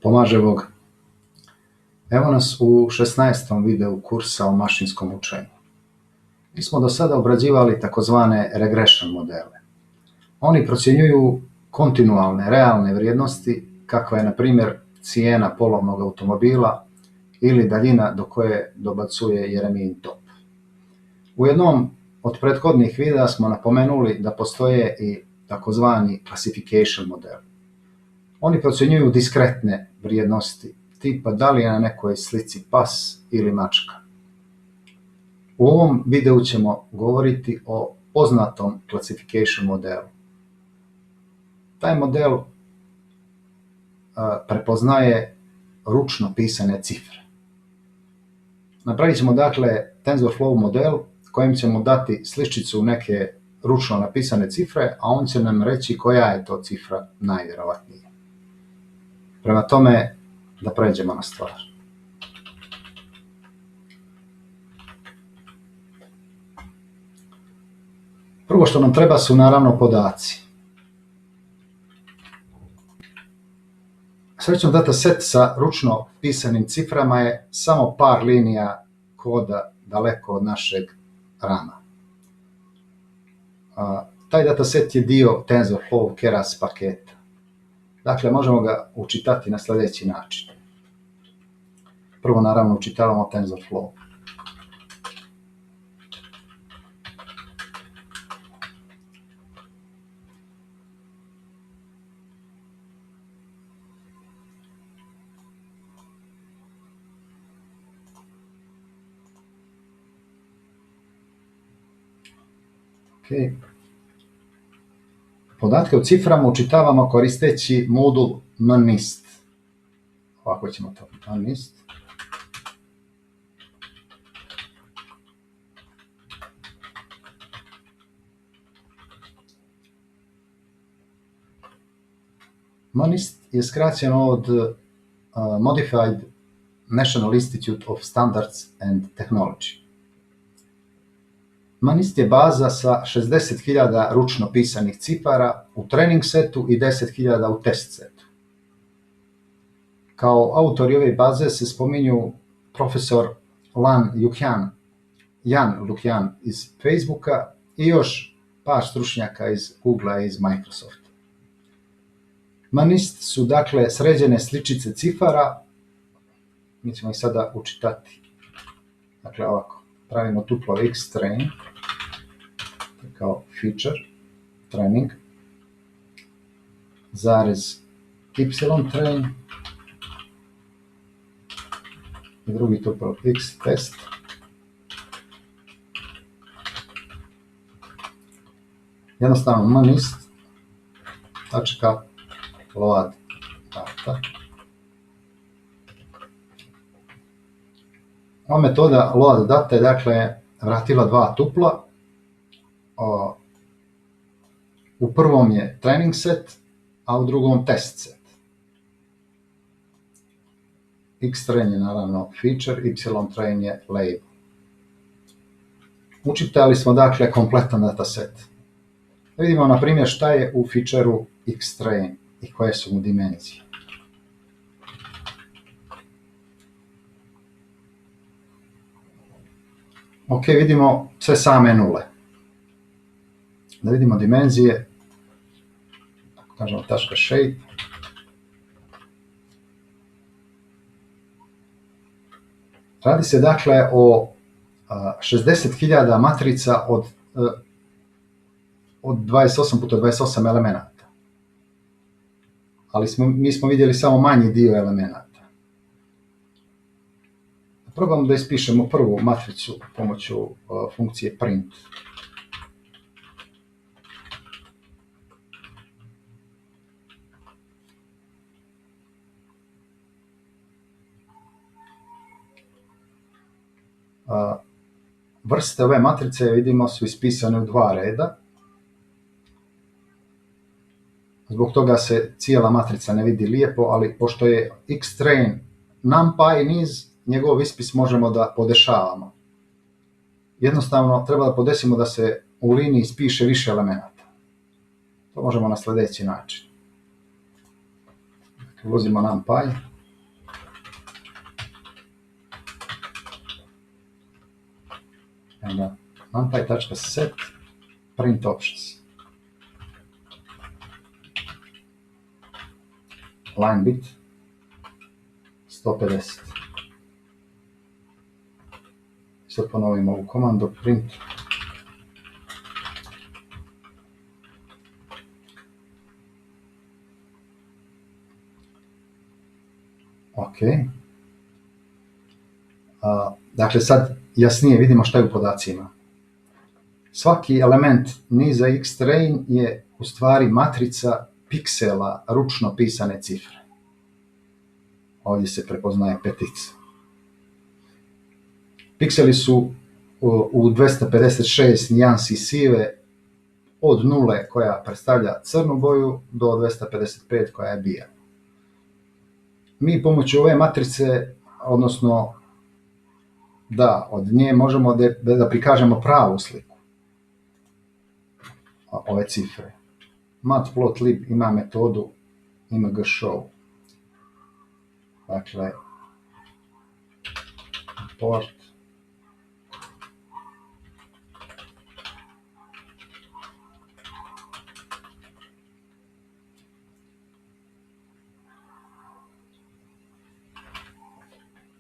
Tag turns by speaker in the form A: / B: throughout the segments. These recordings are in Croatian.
A: Pomaže Bog. Evo nas u 16. videu kursa o mašinskom učenju. Mi smo do sada obrađivali takozvane regression modele. Oni procjenjuju kontinualne, realne vrijednosti, kakva je, na primjer, cijena polovnog automobila ili daljina do koje dobacuje Jeremijin top. U jednom od prethodnih videa smo napomenuli da postoje i takozvani classification model. Oni procjenjuju diskretne vrijednosti, tipa da li je na nekoj slici pas ili mačka. U ovom videu ćemo govoriti o poznatom classification modelu. Taj model prepoznaje ručno pisane cifre. Napravit ćemo dakle TensorFlow model kojem ćemo dati sličicu neke ručno napisane cifre, a on će nam reći koja je to cifra najvjerovatnija. Prema tome, da pređemo na stvar. Prvo što nam treba su naravno podaci. Srećom dataset sa ručno pisanim ciframa je samo par linija koda daleko od našeg rama. Taj dataset je dio TensorFlow Keras paketa. Dakle, možemo ga učitati na sljedeći način. Prvo, naravno, učitavamo TensorFlow. Okay. Podatke o ciframa učitavamo koristeći modul MNIST. Ovako ćemo to MNIST. MNIST je skraćeno od Modified National Institute of Standards and Technology. MNIST je baza sa 60.000 ručno pisanih cifara u trening setu i 10.000 u test setu. Kao autori ove baze se spominju profesor Jan LeCun iz Facebooka i još par stručnjaka iz Googlea i iz Microsofta. MNIST su dakle sređene sličice cifara, mi ćemo ih sada učitati. Dakle ovako, pravimo tuplo x train, kao feature, training, zarez y train, i drugi tuplo x test, jednostavno MNIST tačka load data. Ova metoda load data je dakle vratila dva tupla. U prvom je training set, a u drugom test set. X-train je naravno feature, Y-train je label. Učitali smo dakle kompletan dataset. Vidimo na primjer šta je u featureu X-train i koje su mu dimenzije. Ok, vidimo sve same nule. Da vidimo dimenzije, tako kažemo taška shape. Radi se dakle o 60.000 matrica od 28 puta 28 elemenata. Ali mi smo vidjeli samo manji dio elemenata. Probamo da ispišemo prvu matricu pomoću funkcije print. Vrste ove matrice, vidimo, su ispisane u dva reda. Zbog toga se cijela matrica ne vidi lijepo, ali pošto je X-train NumPy niz, njegov ispis možemo da podešavamo. Jednostavno treba da podesimo da se u liniji ispiše više elemenata. To možemo na sljedeći način. Uzimo NumPy. onda numpy.set print options. Line bit 150. Sad ponovimo ovu komandu print. Ok. Dakle, sad jasnije vidimo šta je u podacima. Svaki element niza xtrain je u stvari matrica piksela ručno pisane cifre. Ovdje se prepoznaje 5x. Pikseli su u 256 nijansi sive od 0 koja predstavlja crnu boju do 255 koja je bijela. Mi pomoću ove matrice, odnosno od nje možemo da prikažemo pravu sliku ove cifre. Matplotlib ima metodu imgshow. Dakle, import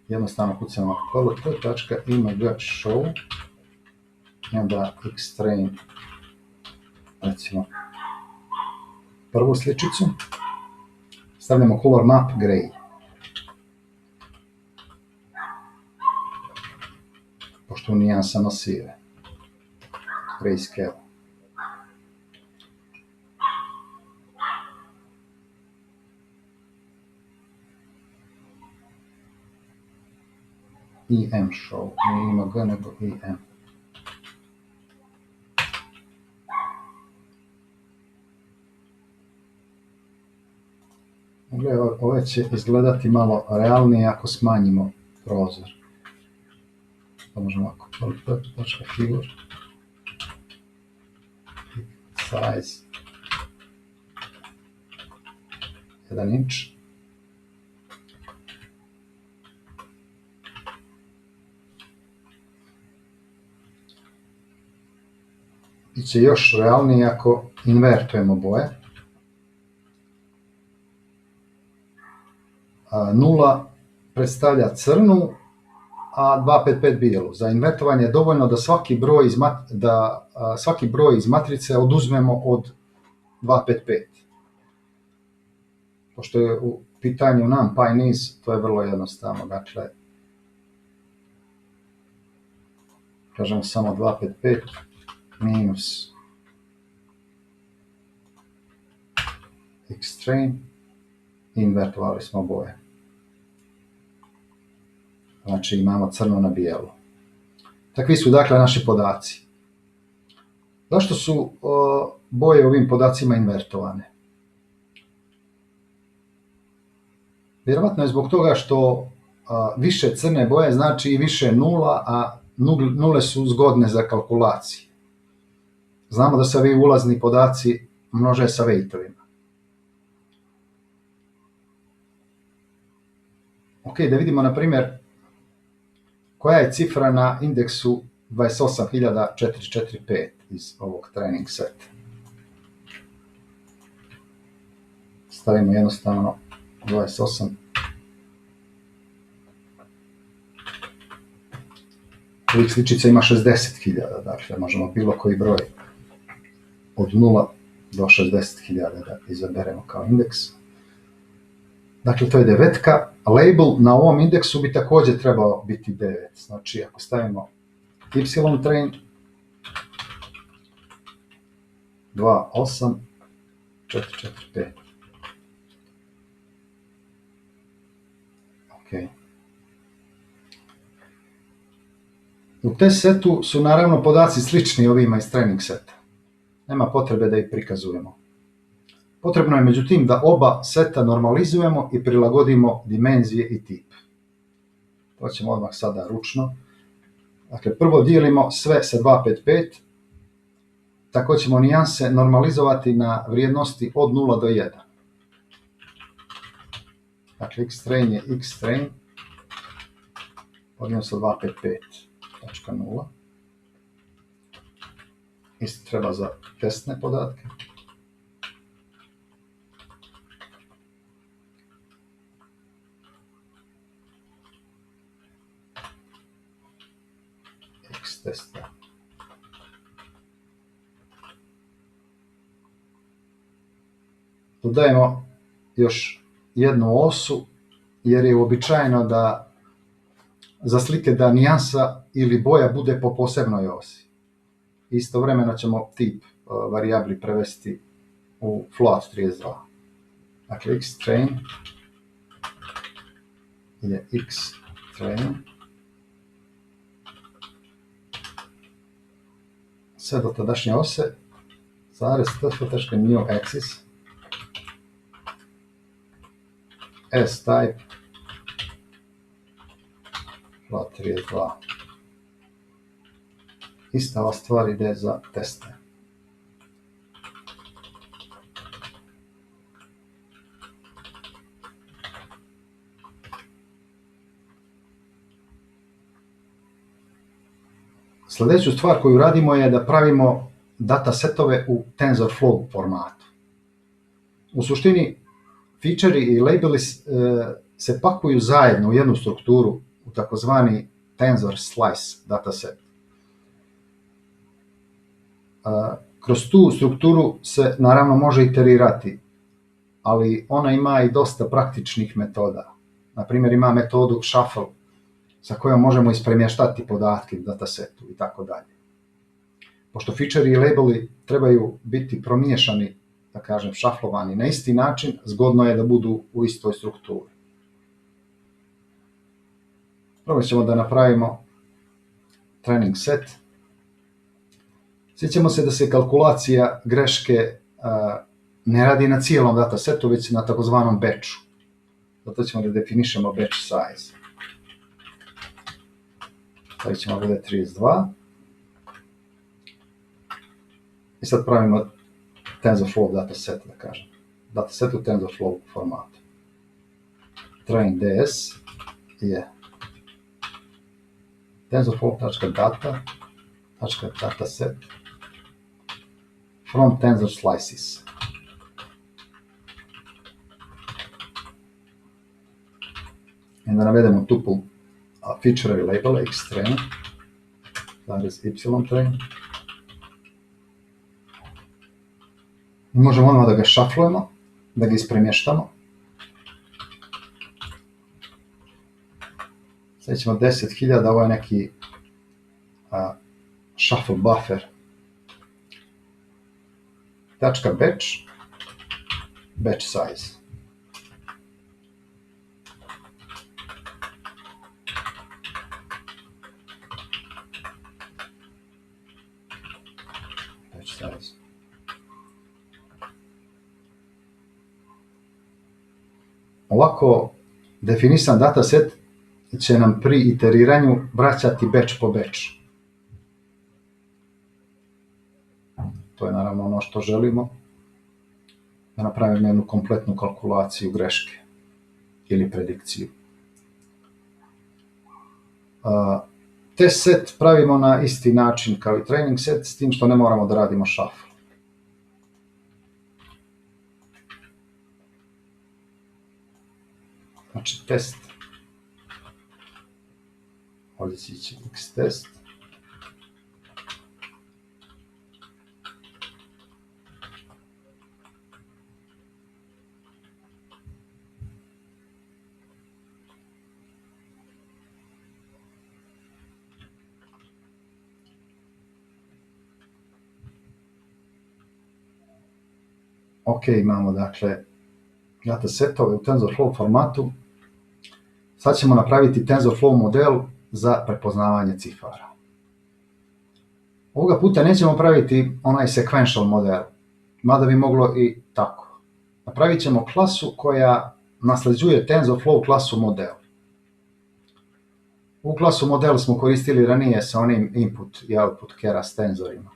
A: jednostavno kucamo t.imgshow i onda xtrain, recimo prvu sličicu, stavljamo color map gray, pošto nijansama sive, grayscale. EM show, nije imag nego EM. Ove će izgledati malo realnije ako smanjimo prozor. To možemo ovako, figure, size 1 inč. Biće još realnije ako invertujemo boje. 0 predstavlja crnu, a 255 bijelu. Za invertovanje je dovoljno da svaki broj iz matrice oduzmemo od 255. Pošto je u pitanju numpy niz, to je vrlo jednostavno. Dakle, kažemo samo 255 minus xtrain i invertovali smo boje. Znači imamo crno na bijelo. Takvi su dakle naši podaci. Zašto su boje ovim podacima invertovane? Vjerovatno je zbog toga što više crne boje znači i više nula, a nule su zgodne za kalkulacije. Znamo da se ovi ulazni podaci množe sa weightovima. Ok, da vidimo na primjer koja je cifra na indeksu 28445 iz ovog training seta. Stavimo jednostavno 28. Ovih sličica ima 60.000, dakle možemo bilo koji broj od 0 do 60.000 da izaberemo kao indeks. Dakle, to je 9. Label na ovom indeksu bi također trebao biti 9. Znači, ako stavimo y-train 28445. Ok. U test setu su naravno podaci slični ovima iz training seta. Nema potrebe da ih prikazujemo. Potrebno je međutim da oba seta normalizujemo i prilagodimo dimenzije i tip. To ćemo odmah sada ručno. Dakle, prvo dijelimo sve sa 255, tako ćemo nijanse normalizovati na vrijednosti od 0 do 1. Dakle, xtrain je xtrain, podijelimo sa 255.0. isto treba za testne podatke. X testa. Dodajemo još jednu osu, jer je uobičajeno da za slike da nijansa ili boja bude po posebnoj osi. Istovremeno ćemo tip varijabli prevesti u float 32. Dakle, xtrain je xtrain. Sve do tadašnje ose, zarez tf.new axis, s-type, float 32. Ista ova stvar ide za teste. Sljedeću stvar koju radimo je da pravimo datasetove u TensorFlow formatu. U suštini, feature i labeli se pakuju zajedno u jednu strukturu, u takozvani tensor slice dataset. Kroz tu strukturu se naravno može iterirati, ali ona ima i dosta praktičnih metoda. Na primjer, ima metodu shuffle, sa kojom možemo ispremještati podatke u datasetu i tako dalje. Pošto feature i labeli trebaju biti promiješani, da kažem, šaflovani na isti način, zgodno je da budu u istoj strukturi. Prvo ćemo da napravimo training set. Sjećamo se da se kalkulacija greške ne radi na cijelom datasetu, već na takozvanom batchu. Zato ćemo da definišemo batch size. Stavit ćemo bude 32. I sad pravimo TensorFlow dataset, da kažem. Dataset u TensorFlow formatu. Train ds je TensorFlow.data.dataset from tensor slices. I da navedemo tuple feature i label xtrain, zarez y-train. I možemo odmah da ga šaflujemo, da ga ispremještamo. Sad ćemo 10.000, ovo je neki shuffle buffer. .batch, batch size. Batch size. Ovako definisan dataset će nam pri iteriranju vraćati batch po batch. To je naravno ono što želimo, da napravimo jednu kompletnu kalkulaciju greške ili predikciju. Test set pravimo na isti način kao i training set, s tim što ne moramo da radimo shuffle. Znači test, ovdje će ići x test. Ok, imamo dakle datasetove u TensorFlow formatu. Sad ćemo napraviti TensorFlow model za prepoznavanje cifara. Ovoga puta nećemo praviti onaj sequential model, mada bi moglo i tako. Napravit ćemo klasu koja nasljeđuje TensorFlow klasu model. U klasu model smo koristili ranije sa onim input i output keras tenzorima.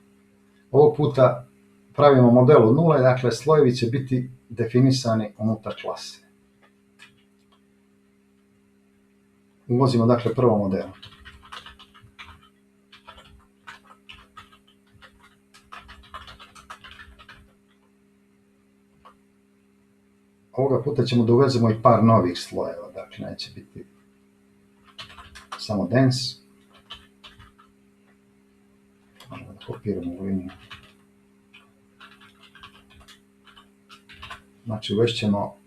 A: Ovog puta pravimo model od nule, dakle slojevi će biti definisani unutar klase. Uvozimo dakle prvo model. Ovoga puta ćemo da uvezemo i par novih slojeva, dakle neće biti samo dense. Možemo da kopiramo u liniju. Znači uvešćemo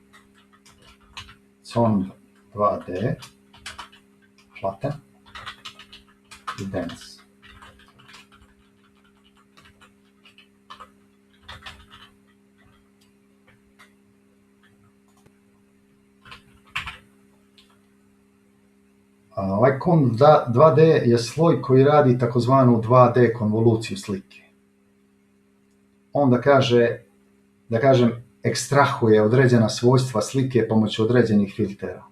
A: con 2D, flatten i dense. Ovaj con 2D je sloj koji radi takozvanu 2D konvoluciju slike. On da kažem, ekstrahuje određena svojstva slike pomoću određenih filtera.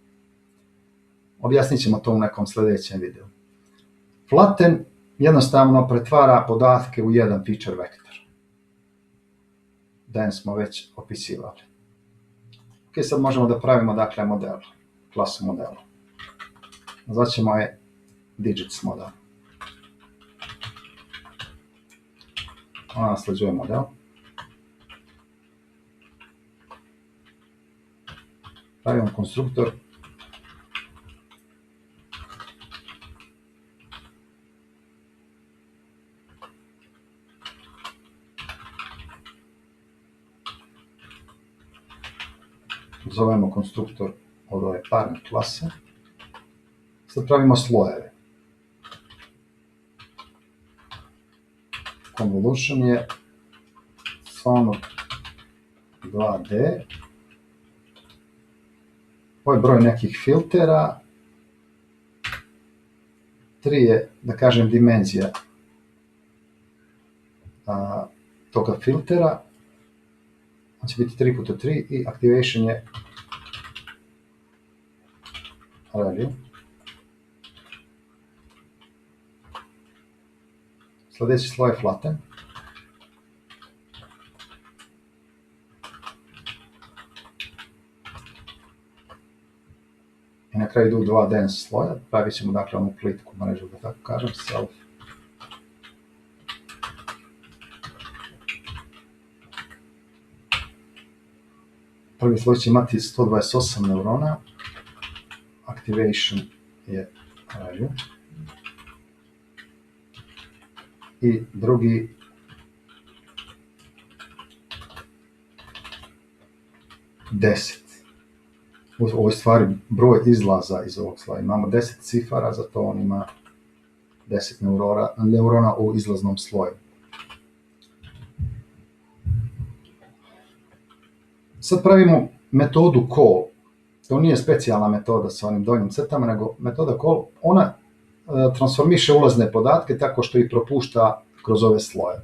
A: Objasnit ćemo to u nekom sljedećem videu. Flatten jednostavno pretvara podatke u jedan feature vektor. Den smo već opisivali. Ok, sad možemo da pravimo dakle model, klasu modela. Zvaćemo je digits model. Ona nasljeđuje model. Pravimo konstruktor. Zovemo konstruktor od ove parne klase. Sad pravimo slojeve. Convolution je con 2D. Ovo je broj nekih filtera. 3 je, da kažem, dimenzija toga filtera. On će biti 3x3 i activation je value. Sljedeći sloj je flatten. I na kraju idu dva dense sloja. Pravit ćemo dakle onu plitku mrežu, da tako kažem, self. Prvi sloj će imati 128 neurona. Activation je value. I drugi deset. Ovo je stvari broj izlaza iz ovog sloja. Imamo 10 cifara, zato on ima 10 neurona u izlaznom sloju. Sad pravimo metodu call. To nije specijalna metoda sa onim donjim crtama, nego metoda call. Ona transformiše ulazne podatke tako što ih propušta kroz ove sloje.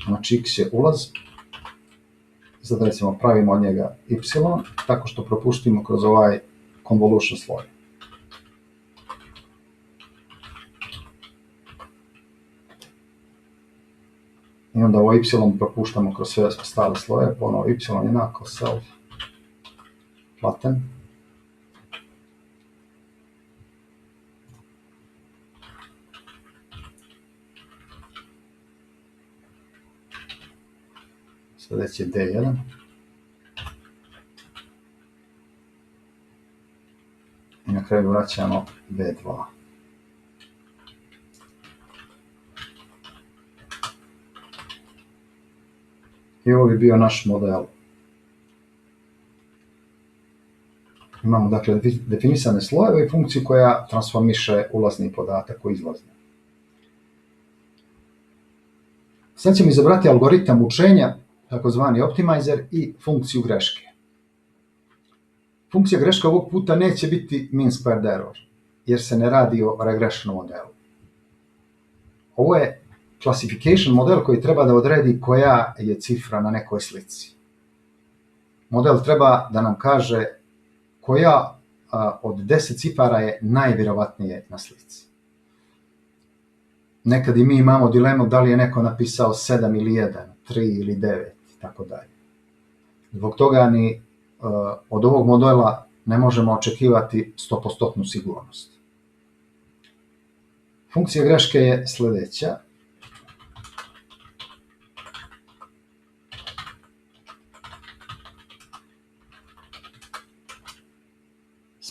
A: Znači x je ulaz, sad recimo pravimo od njega y, tako što propuštimo kroz ovaj convolution sloj. I onda ovo y propuštamo kroz sve ostale sloje, ponovo y jednako self flatten. Sljedeći je D1. I na kraju vraćamo B2. I ovo bi bio naš model. Imamo dakle definisane slojeve i funkciju koja transformiše ulazni podatak u izlazni. Sad ćemo izabrati algoritam učenja, takozvani optimizer, i funkciju greške. Funkcija greške ovog puta neće biti mean squared error, jer se ne radi o regression modelu. Ovo je classification model koji treba da odredi koja je cifra na nekoj slici. Model treba da nam kaže koja od 10 cifara je najvjerovatnije na slici. Nekad i mi imamo dilemu da li je neko napisao 7 ili 1, 3 ili 9, tako dalje. Zbog toga ni od ovog modela ne možemo očekivati 100% sigurnost. Funkcija greške je sljedeća.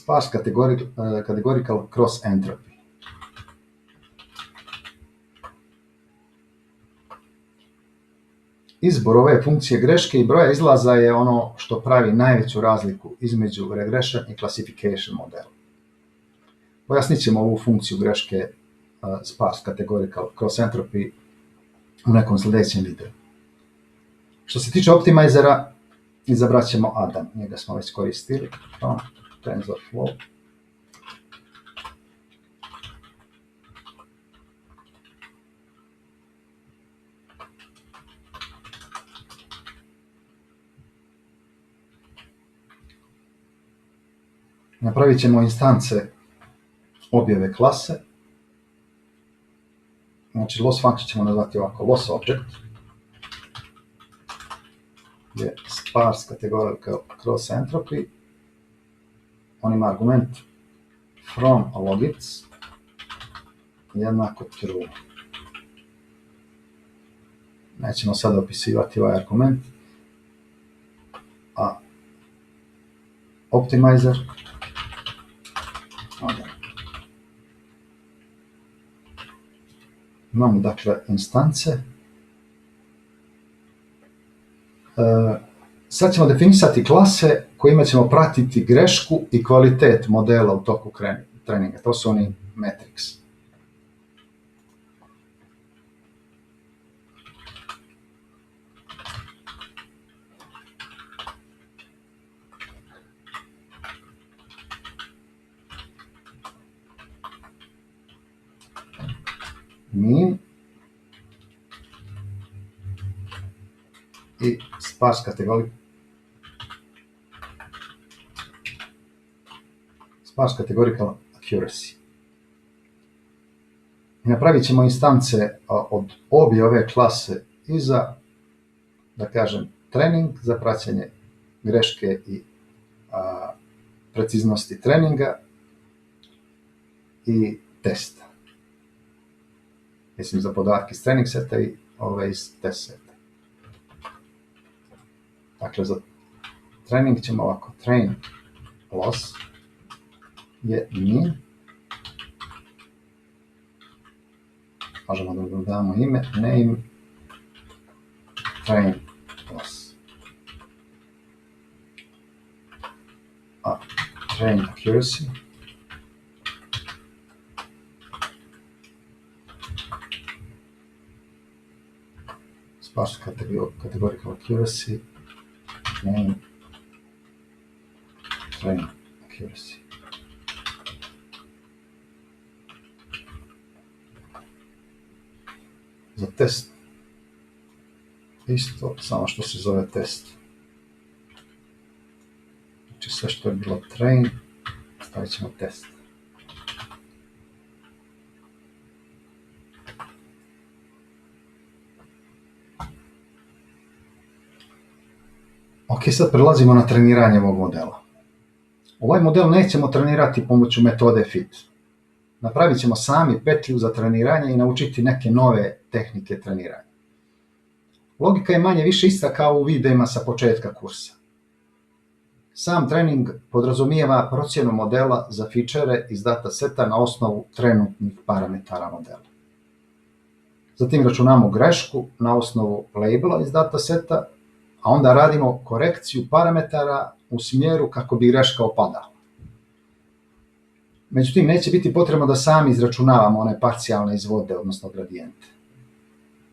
A: sparse categorical cross entropy. Izbor ove funkcije greške i broja izlaza je ono što pravi najveću razliku između regression i classification modela. Pojasnit ćemo ovu funkciju greške sparse categorical cross entropy u nekom sljedećem videu. Što se tiče optimizera, izabrat ćemo Adam, njega smo već koristili, TensorFlow. Napravit ćemo instance objave klase. Znači loss function ćemo nazvati ovako, loss object je sparse categorical cross entropy. On ima argument from logits jednako true. Nećemo sada opisivati ovaj argument. A optimizer imamo dakle instance. Sad ćemo definisati klase kojima ćemo pratiti grešku i kvalitet modela u toku treninga. To su oni metrics. Mean i sparse categorical accuracy. I napravit ćemo instance od obje ove klase i za, da kažem, trening, za praćenje greške i preciznosti treninga i testa. Mislim za podatke iz trening seta i ove iz test seta. Dakle, za trening ćemo ovako, train loss je mean. Možemo da dodamo ime, name, train loss. A train accuracy sparse categorical accuracy, name, train accuracy. Za test isto, samo što se zove test. Znači sve što je bilo train, stavit ćemo test. Ok, sad prelazimo na treniranje ovog modela. Ovaj model nećemo trenirati pomoću metode fit. Napravit ćemo sami petlju za treniranje i naučiti neke nove tehnike treniranja. Logika je manje više ista kao u videima sa početka kursa. Sam trening podrazumijeva procjenu modela za fičere iz dataseta na osnovu trenutnih parametara modela. Zatim računamo grešku na osnovu labela iz dataseta, a onda radimo korekciju parametara u smjeru kako bi greška opadala. Međutim, neće biti potrebno da sami izračunavamo one parcijalne izvode, odnosno gradijente.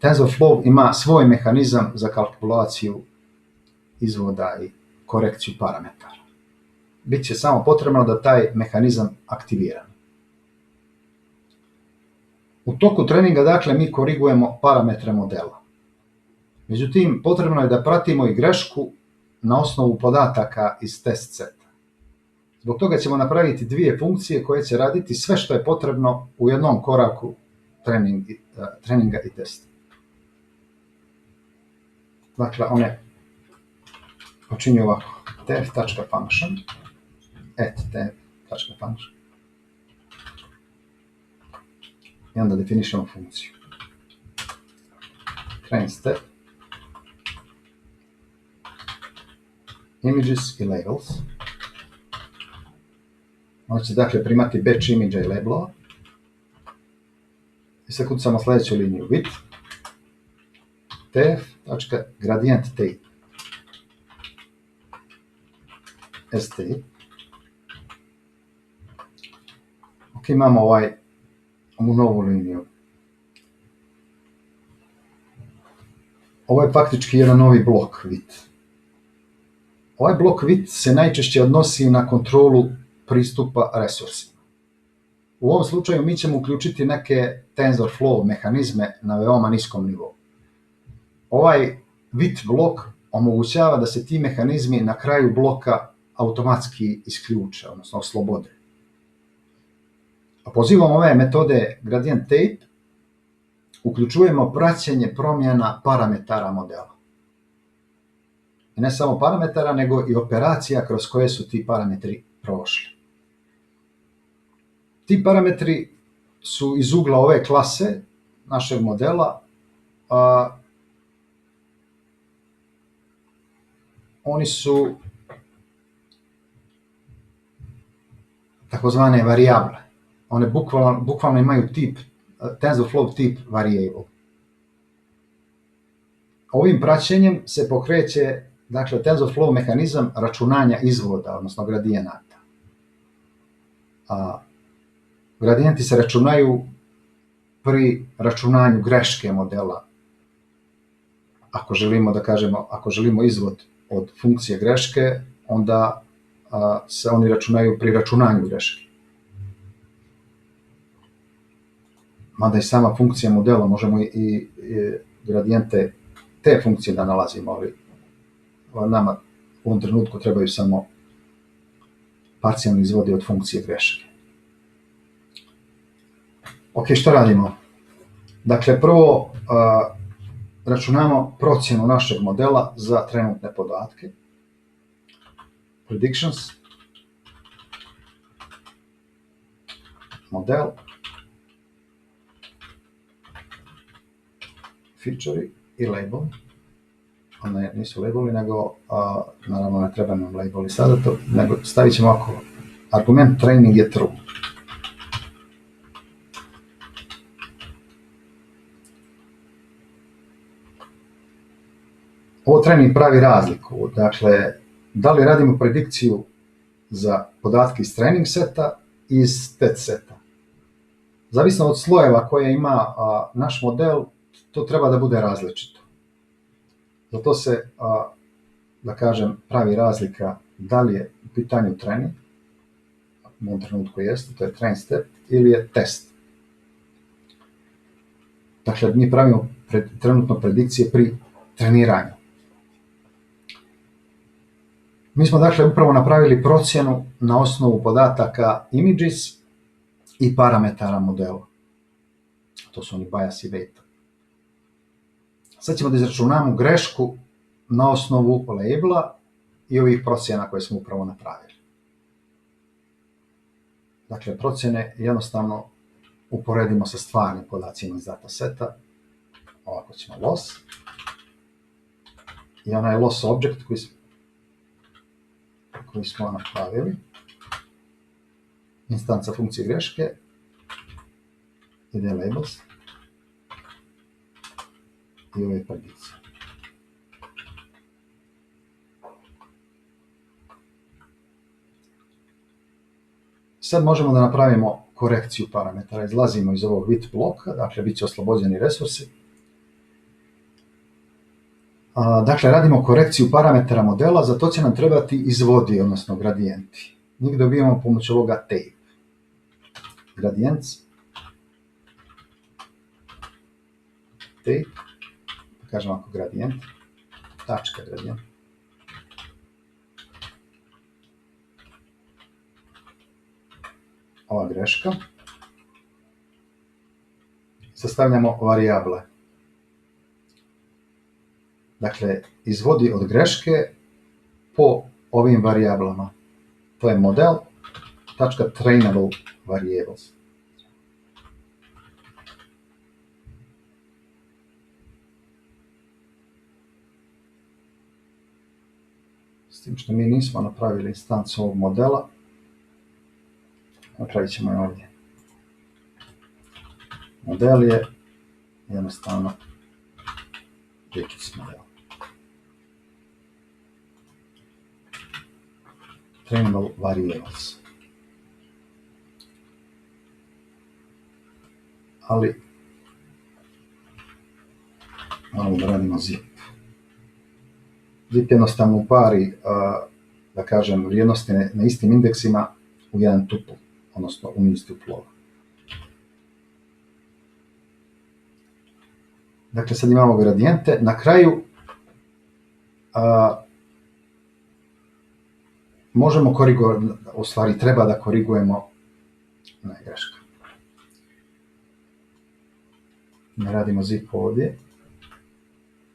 A: TensorFlow ima svoj mehanizam za kalkulaciju izvoda i korekciju parametara. Biće samo potrebno da taj mehanizam aktiviramo. U toku treninga, dakle, mi korigujemo parametre modela. Međutim, potrebno je da pratimo i grešku na osnovu podataka iz test seta. Zbog toga ćemo napraviti dvije funkcije koje će raditi sve što je potrebno u jednom koraku treninga i testa. Dakle, one počinju ovako, tf.function, tf.function, i onda definišemo funkciju. Train step, images i labels. On će dakle primati batch imidža i labelova. I sad kucamo sljedeću liniju width tf.gradient tape st. Ok, imamo ovu novu liniju. Ovo je faktički jedan novi blok width. Ovaj blok width se najčešće odnosi na kontrolu pristupa resursima. U ovom slučaju mi ćemo uključiti neke TensorFlow mehanizme na veoma niskom nivou. Ovaj width blok omogućava da se ti mehanizmi na kraju bloka automatski isključe, odnosno oslobode. A pozivom ove metode gradient tape uključujemo praćenje promjena parametara modela. I ne samo parametara, nego i operacija kroz koje su ti parametri prošli. Ti parametri su iz ugla ove klase našeg modela, oni su takozvane varijable. One bukvalno imaju tip, TensorFlow tip variable. Ovim praćenjem se pokreće dakle, TensorFlow mehanizam računanja izvoda, odnosno gradijenata. Gradijenti se računaju pri računanju greške modela. Ako želimo izvod od funkcije greške, onda se oni računaju pri računanju greške. Mada i sama funkcija modela, možemo i gradijente te funkcije da nalazimo, ali nama u ovom trenutku trebaju samo parcijalni izvodi od funkcije greške. Ok, što radimo? Dakle, prvo računamo procjenu našeg modela za trenutne podatke. Predictions, model, feature i label. One nisu labeli, nego naravno ne treba nam labeli sada, nego stavit ćemo ovako. Argument training je true. Ovo training pravi razliku. Dakle, da li radimo predikciju za podatke iz training seta i iz test seta. Zavisno od slojeva koje ima naš model, to treba da bude različito. Zato se, da kažem, pravi razlika da li je u pitanju training, u ovom trenutku jeste, to je train step, ili je test. Dakle, mi pravimo trenutno predikcije pri treniranju. Mi smo dakle upravo napravili procjenu na osnovu podataka images i parametara modela. To su oni bias i weight. Sad ćemo da izračunamo grešku na osnovu labela i ovih procjena koje smo upravo napravili. Dakle, procjene jednostavno uporedimo sa stvarnim podacima iz dataseta. Ovako ćemo loss. I onaj loss object koji smo napravili. Instanca funkcije greške. Ide labels. I ove predikcije. Sad možemo da napravimo korekciju parametara. Izlazimo iz ovog width bloka, dakle bit će oslobođeni resursi. Dakle, radimo korekciju parametara modela, za to će nam trebati izvodi, odnosno gradijenti. Njih dobijamo pomoću ovoga tape. Gradients. Tape. Kažemo ako gradijent. Tačka gradijent. Ova greška. Sastavljamo varijable. Dakle, izvodi od greške po ovim varijablama. To je model.trainable variables. S tim što mi nismo napravili instancu ovog modela, Napravit ćemo je ovdje. Model je jednostavno Jenkins model. Trainable variables. Ali malo da radimo zip. Zip jednostavno upari, da kažem, vrijednosti na istim indeksima u jedan tupl, odnosno u niz tuplova. Dakle, sad imamo gradijente. Na kraju možemo korigovati, u stvari treba da korigujemo, ne, greška. Ne radimo zip ovdje,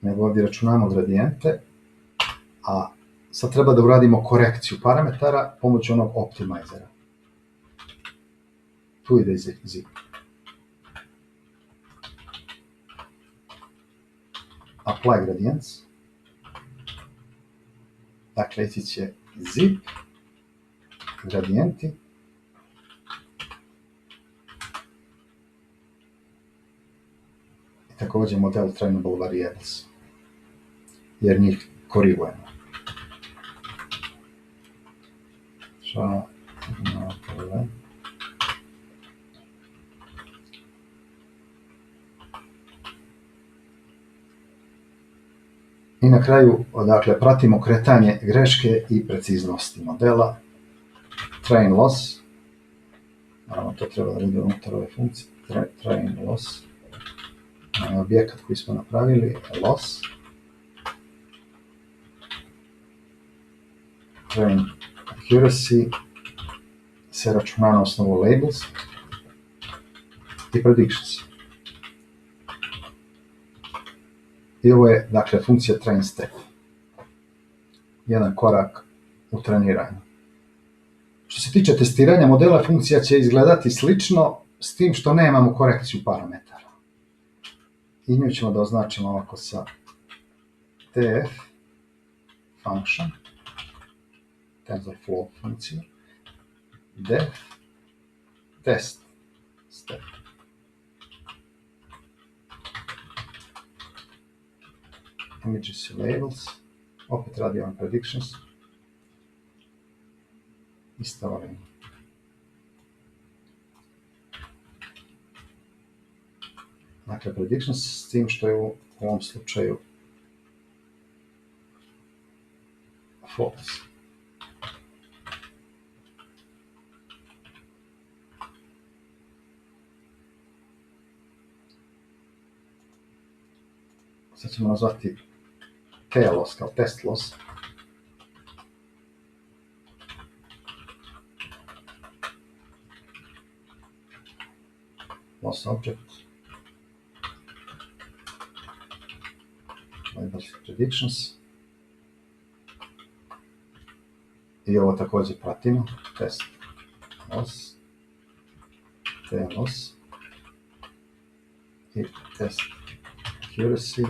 A: nego ovdje računamo gradijente, a sad treba da uradimo korekciju parametara pomoću onog optimizera. Tu ide zip. Apply gradients. Dakle, ići će zip, gradijenti, i također model trainable variables, jer njih korigujemo. I na kraju, dakle, pratimo kretanje greške i preciznosti modela. Train loss, naravno to treba da bude unutar ove funkcije, train loss, objekat koji smo napravili, loss, train accuracy se računa na osnovu labels i predictions. I ovo je, dakle, funkcija train step. Jedan korak u treniranju. Što se tiče testiranja modela, funkcija će izgledati slično, s tim što nemamo korekciju parametara. I nju ćemo da označimo ovako sa tf function, TensorFlow funkciju, def test step. Images i labels, opet radi on predictions, ista linija. Dakle, predictions s tim što je u ovom slučaju false. Sad ćemo nazvati TLOS kao test loss. Loss object. Labels predictions. I ovo također pratimo. Test loss. TLOS. I test accuracy.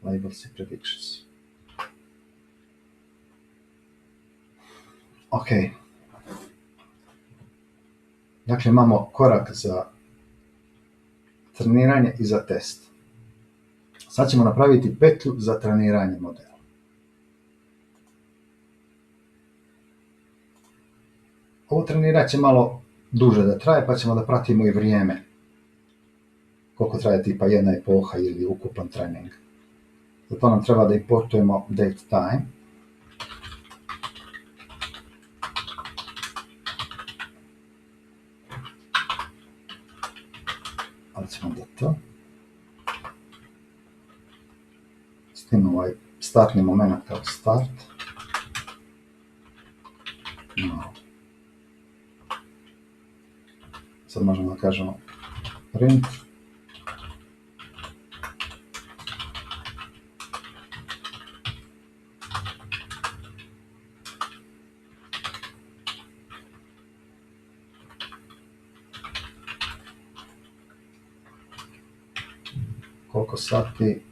A: Labels i predictions. Ok. Dakle, imamo korak za treniranje i za test. Sad ćemo napraviti petlju za treniranje modela. Ovo treniranje će malo duže da traje, pa ćemo da pratimo i vrijeme. Koliko traje tipa jedna epoha ili ukupan trening. Zato nam treba da importujemo date time. Ali ćemo da to. S tim ovaj startni moment kao start. No. Sad možemo da kažemo print. Koliko sati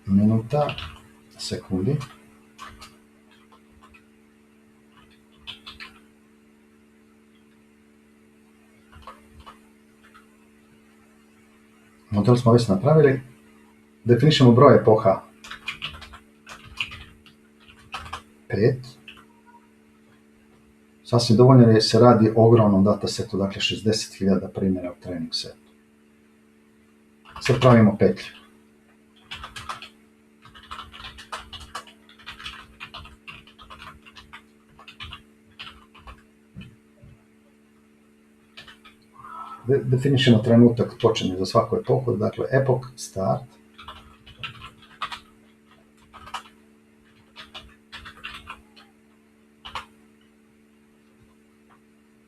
A: minuta, sekundi. Model smo već napravili. Definišemo broj epoha 5. Sasvim dovoljno jer se radi o ogromnom datasetu, dakle 60.000 primjera u trening setu. Sad pravimo petlju. Definišemo trenutak počinje za svaku epohu, dakle epoch start.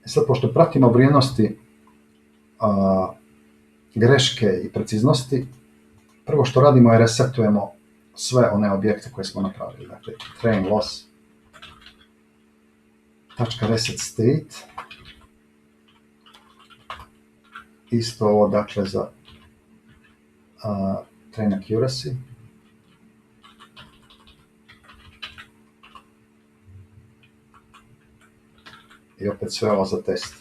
A: Sad, pošto pratimo vrijednosti greške i preciznosti, prvo što radimo je resetujemo sve one objekte koje smo napravili. Dakle, train loss, .reset state, isto ovo dakle za train accuracy. I opet sve ovo za test.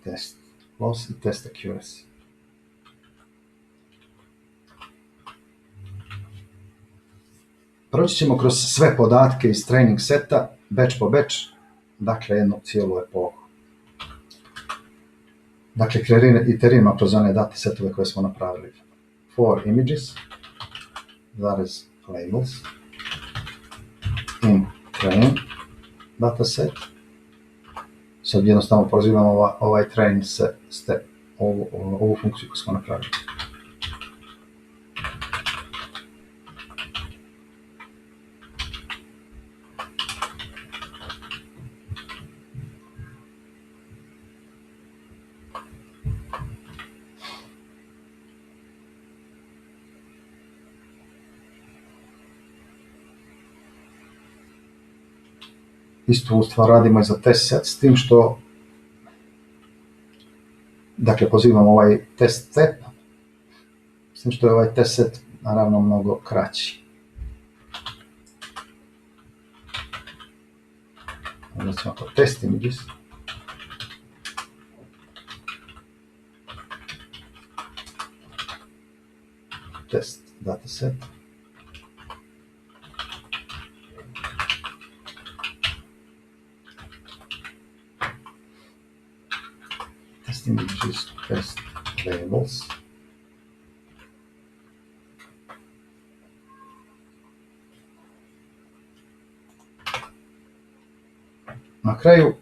A: Test loss i test accuracy. Proći ćemo kroz sve podatke iz training seta, batch po batch, dakle jednu cijelu epohu. Dakle, iteriramo kroz one datasetove koje smo napravili. For images, zarez labels, in train dataset. Sad jednostavno prozivamo ovaj train step, ovu funkciju koju smo napravili. Istu stvar radimo i za test set, s tim što dakle pozivamo ovaj test set, s tim što je ovaj test set naravno mnogo kraći. Recimo ako test images, test dataset, test images, test labels. Na kraju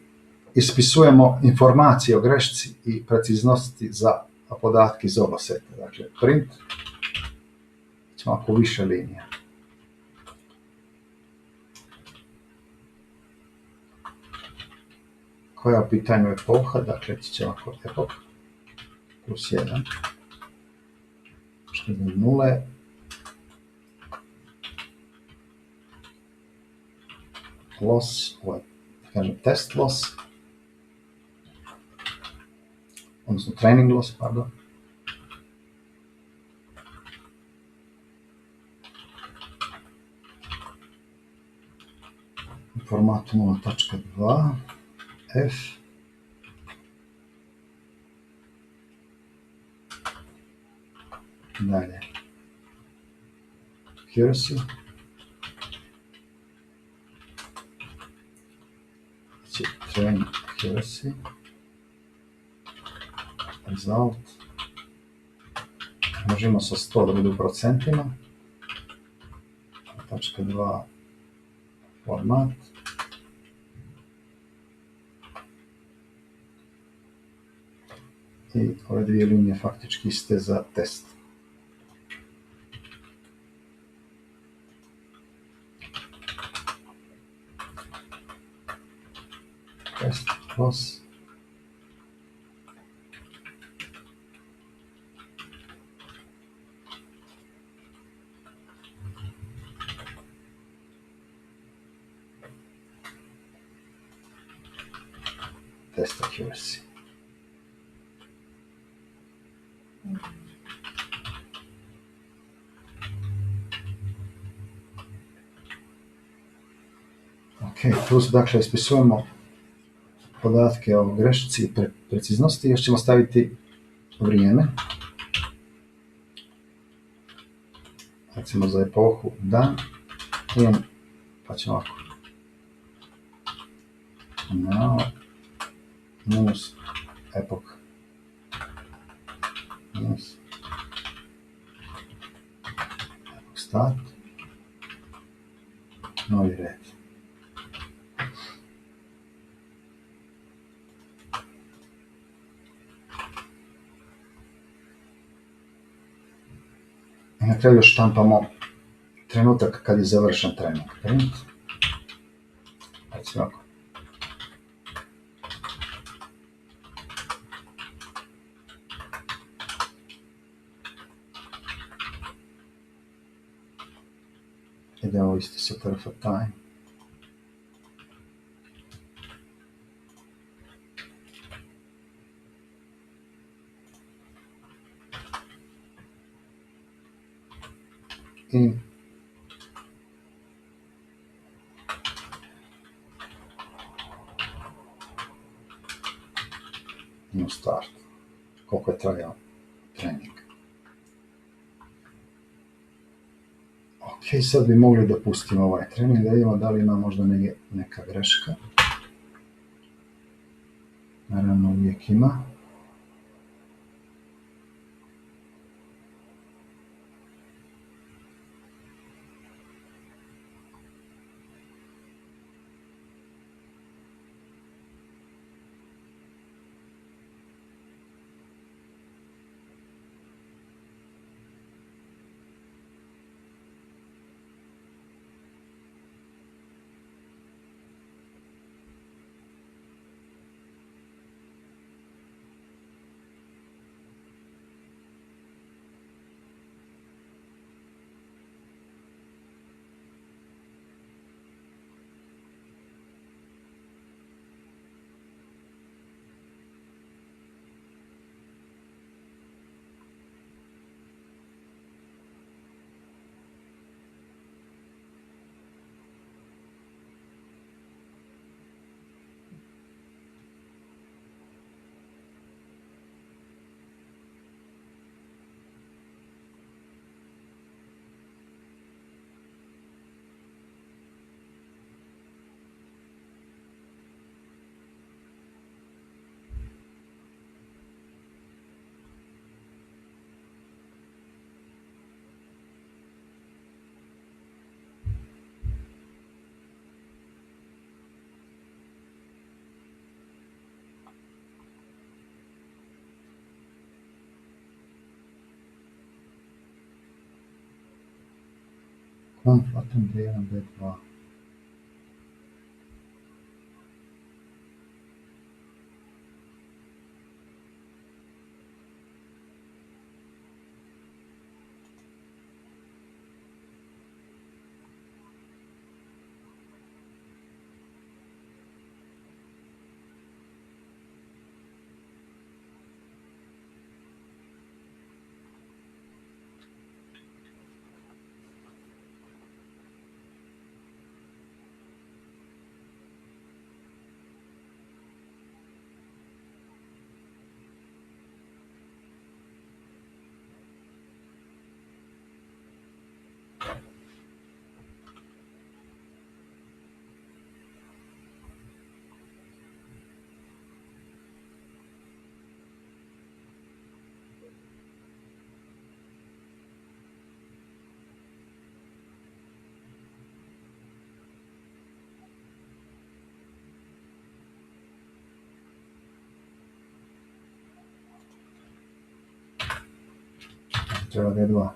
A: ispisujemo informacije o grešci i preciznosti za podatke iz oba seta. Dakle, print, ćemo ako više linija. Koja je u pitanju epoha, dakle ćemo ako epoch plus 1, što je 0, loss, kažem test loss, odnosno training loss, pardon. U formatu 0.2, f, dalje, accuracy, train accuracy, result, možemo sa 100 da bude u procentima, .2 format, i ove dvije linije faktički iste za test. Test loss, test accuracy. Ok, tu su dakle ispisujemo podatke o grešci i preciznosti. Još ćemo staviti vrijeme. Recimo za epohu dan, pa ćemo ovako. Now, minus epoch. Minus epoch start. Novi red. I na kraju štampamo trenutak kad je završen trening. Print. Recimo ovako. Idemo isto setter for time. I new start. Koliko je trajao trening. Ok, sad bi mogli da pustimo ovaj trening, da vidimo da li ima možda neka greška. Naravno uvijek ima. Konflatom D1, D2. Treba D2.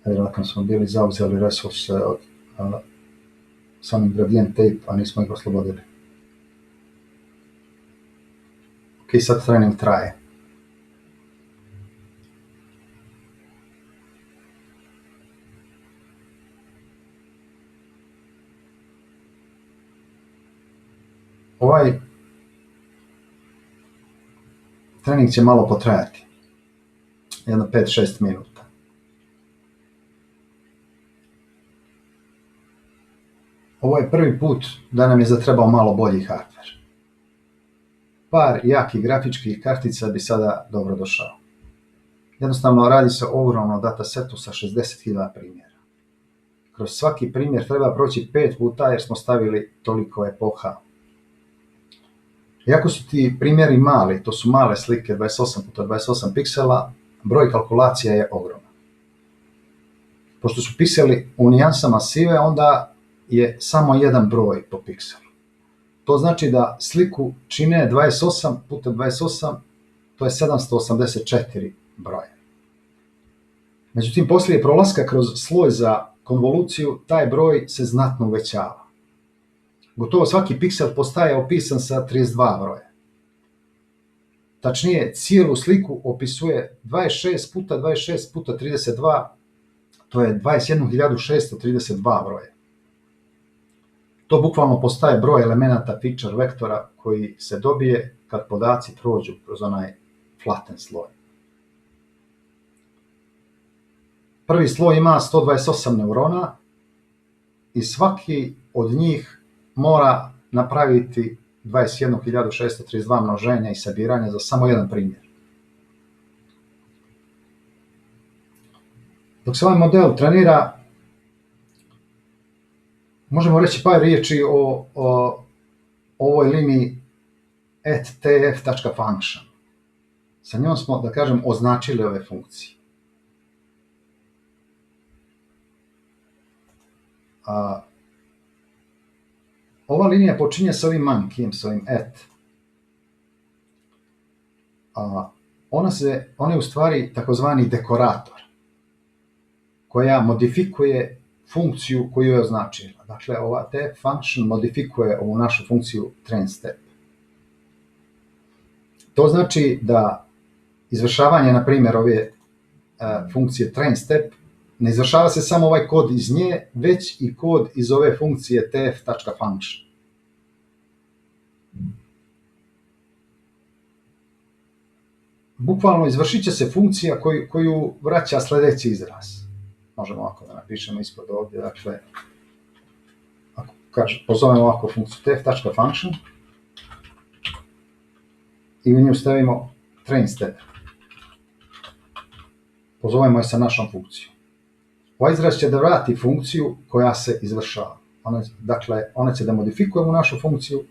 A: Vjerojatno smo bili zauzeli resurse od samim gradient tape, a nismo ih oslobodili. Ok, sad trening traje. Ovaj trening će malo potrajati. Jedno 5-6 minuta. Ovo je prvi put da nam je zatrebao malo bolji hardware. Par jakih grafičkih kartica bi sada dobro došao. Jednostavno radi se o ogromnom datasetu sa 60.000 primjera. Kroz svaki primjer treba proći 5 puta jer smo stavili toliko epoha. Iako su ti primjeri mali, to su male slike 28x28 piksela, broj kalkulacija je ogroman. Pošto su pikseli u nijansama sive, onda je samo jedan broj po pikselu. To znači da sliku čine 28 puta 28, to je 784 broja. Međutim, poslije prolaska kroz sloj za konvoluciju, taj broj se znatno uvećava. Gotovo svaki piksel postaje opisan sa 32 broja. Tačnije, cijelu sliku opisuje 26 puta 26 puta 32, to je 21.632 broja. To bukvalno postaje broj elemenata feature vektora koji se dobije kad podaci prođu kroz onaj flatten sloj. Prvi sloj ima 128 neurona i svaki od njih mora napraviti 21.632 množenja i sabiranja za samo jedan primjer. Dok se ovaj model trenira, možemo reći par riječi o ovoj liniji @tf.function. Sa njom smo, da kažem, označili ove funkcije. Ova linija počinje s ovim mankijem, s ovim @. Ona je u stvari takozvani dekorator, koja modifikuje funkciju koju je označila. Dakle, ova tf function modifikuje ovu našu funkciju train step. To znači da izvršavanje, na primjer, ove funkcije train step, ne izvršava se samo ovaj kod iz nje, već i kod iz ove funkcije tf.function. Bukvalno izvršit će se funkcija koju vraća sljedeći izraz. Možemo ovako da napišemo ispod ovdje, dakle, ako pozovemo ovako funkciju tf.function i u nju stavimo train step. Pozovemo je sa našom funkcijom. Ovaj izraz će da vrati funkciju koja se izvršava. Dakle, ona će da modifikuje u našu funkciju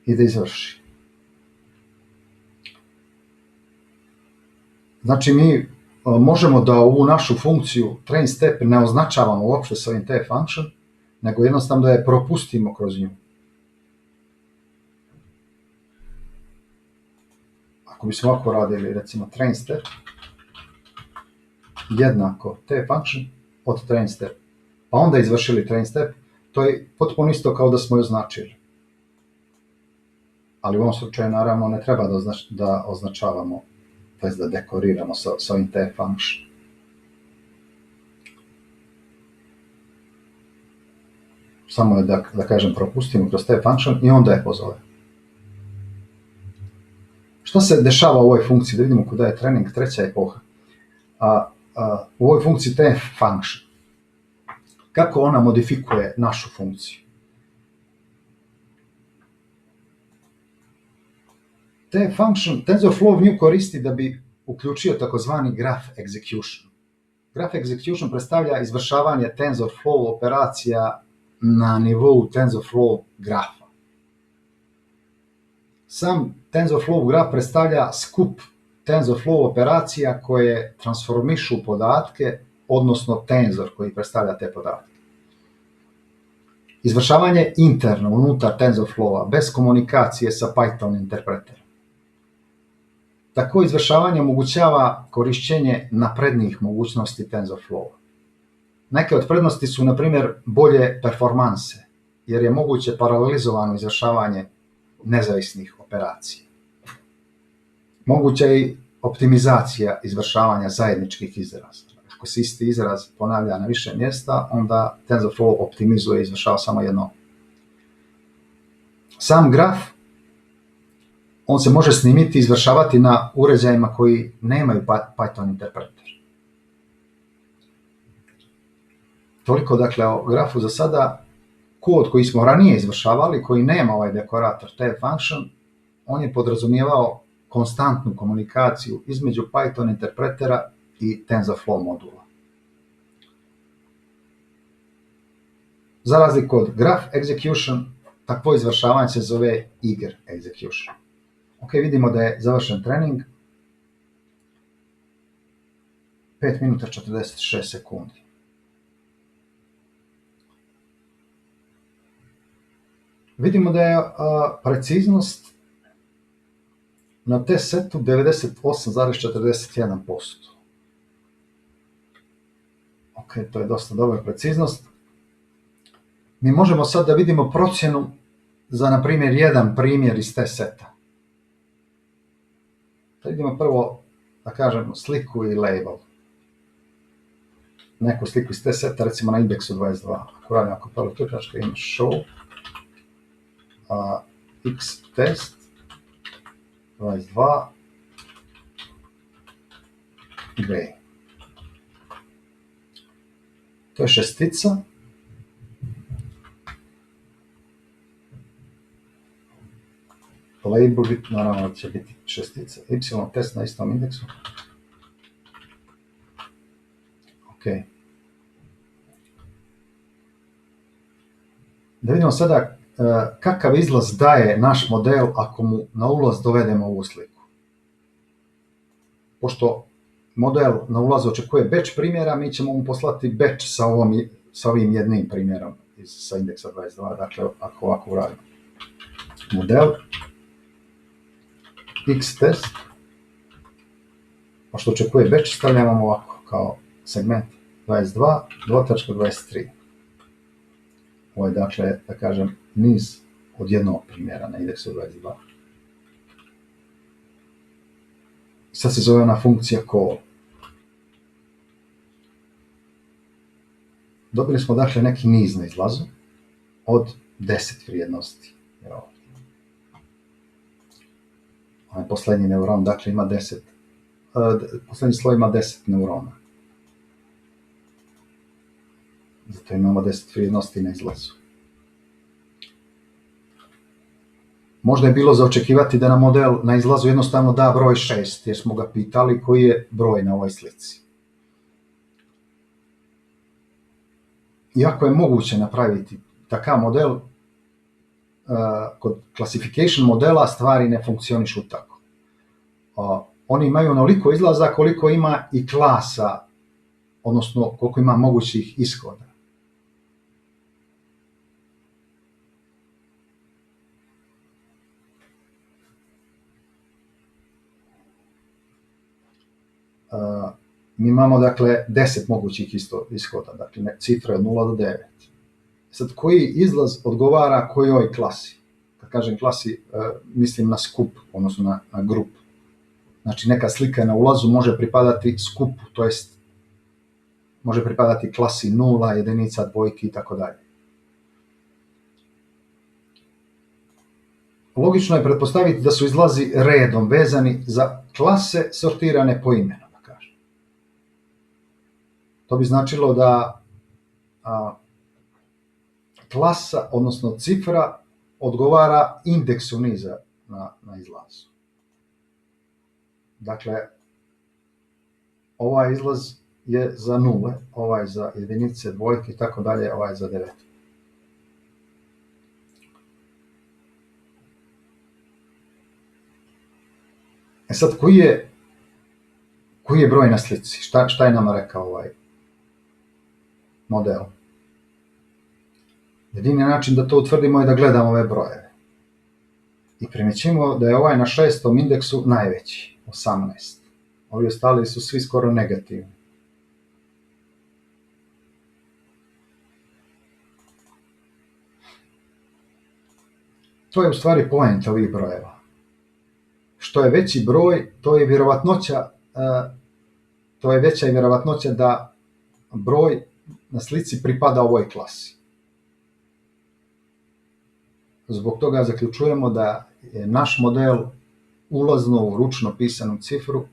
A: i da izvrši. Znači, mi možemo da ovu našu funkciju train step ne označavamo uopšte sa ovim tf function, nego jednostavno da je propustimo kroz nju. Ako bismo ovako radili, recimo train step jednako tf function od train step, pa onda izvršili train step, to je potpuno isto kao da smo ju označili. Ali u ovom slučaju, naravno, ne treba da označavamo, to jest da dekoriramo sa ovim tf function. Samo je da kažem propustimo kroz tf function i onda je pozove. Šta se dešava u ovoj funkciji? Da vidimo kuda je trening, treća epoha. U ovoj funkciji tf function. Kako ona modifikuje našu funkciju? Tf function TensorFlow nju koristi da bi uključio takozvani graph execution. Graph execution predstavlja izvršavanje TensorFlow operacija na nivou TensorFlow grafa. Sam TensorFlow graf predstavlja skup TensorFlow operacija koje transformišu podatke, odnosno tenzor koji predstavlja te podatke. Izvršavanje interno unutar TensorFlowa, bez komunikacije sa Python interpreterom. Tako izvršavanje omogućava korišćenje naprednijih mogućnosti TensorFlow. Neke od prednosti su, na primjer, bolje performanse, jer je moguće paralelizovano izvršavanje nezavisnih operacija. Moguća je i optimizacija izvršavanja zajedničkih izraza. Ako se isti izraz ponavlja na više mjesta, onda TensorFlow optimizuje i izvršava samo jedno. Sam graf, on se može snimiti i izvršavati na uređajima koji nemaju Python interpreter. Toliko dakle o grafu za sada. Kod koji smo ranije izvršavali, koji nema ovaj dekorator tab function, on je podrazumijevao konstantnu komunikaciju između Python interpretera i TensorFlow modula. Za razliku od graph execution, takvo izvršavanje se zove eager execution. Ok, vidimo da je završen trening. 5 minuta 46 sekundi. Vidimo da je preciznost na test setu 98,41%. Ok, to je dosta dobra preciznost. Mi možemo sad da vidimo procjenu za, na primjer, jedan primjer iz test seta. Da vidimo prvo, da kažemo, sliku i label. Neku sliku iz test seta, recimo na indeksu 22. Ako radim ako prvo klikačka, ima show, x test 22 gray. To je šestica. Label naravno će biti šestica. Y test na istom indeksu. Ok. Da vidimo sada kakav izlaz daje naš model ako mu na ulaz dovedemo ovu sliku. Pošto model na ulazu očekuje batch primjera, mi ćemo mu poslati batch sa ovim jednim primjerom sa indeksa 22. Dakle, ako ovako uradimo. Model x test, pošto očekuje batch, stavljamo ovako kao segment 22, 2.23. Ovo je, dakle, da kažem, niz od jednog primjera na indeksu 22. Sad se zove ona funkcija call. Dobili smo, dakle, neki niz na izlazu od 10 vrijednosti. Ovaj posljednji neuron, dakle, ima 10, posljednji sloj ima 10 neurona. Zato imamo 10 vrijednosti na izlazu. Možda je bilo za očekivati da nam model na izlazu jednostavno da broj 6, jer smo ga pitali koji je broj na ovoj slici. Iako je moguće napraviti takav model, kod classification modela stvari ne funkcionišu tako. Oni imaju onoliko izlaza koliko ima i klasa, odnosno koliko ima mogućih ishoda. Mi imamo, dakle, 10 mogućih ishoda, dakle, cifre od 0 do 9. Sad, koji izlaz odgovara kojoj klasi? Kad kažem klasi, mislim na skup, odnosno na grup. Znači, neka slika na ulazu može pripadati skupu, to jest može pripadati klasi 0, jedinica, dvojki i tako dalje. Logično je pretpostaviti da su izlazi redom vezani za klase sortirane po imenu. To bi značilo da klasa, odnosno cifra, odgovara indeksu niza na izlazu. Dakle, ovaj izlaz je za nule, ovaj za jedinice, dvojke i tako dalje, ovaj za 9. Sad, koji je broj na slici? Šta je nama rekao ovaj model? Jedini način da to utvrdimo je da gledamo ove brojeve. I primjećujemo da je ovaj na 6. indeksu najveći. 18. Ovi ostali su svi skoro negativni. To je u stvari poenta ovih brojeva. Što je veći broj, to je veća i vjerovatnoća da broj na slici pripada ovoj klasi. Zbog toga zaključujemo da je naš model ulazno u ručno pisanu cifru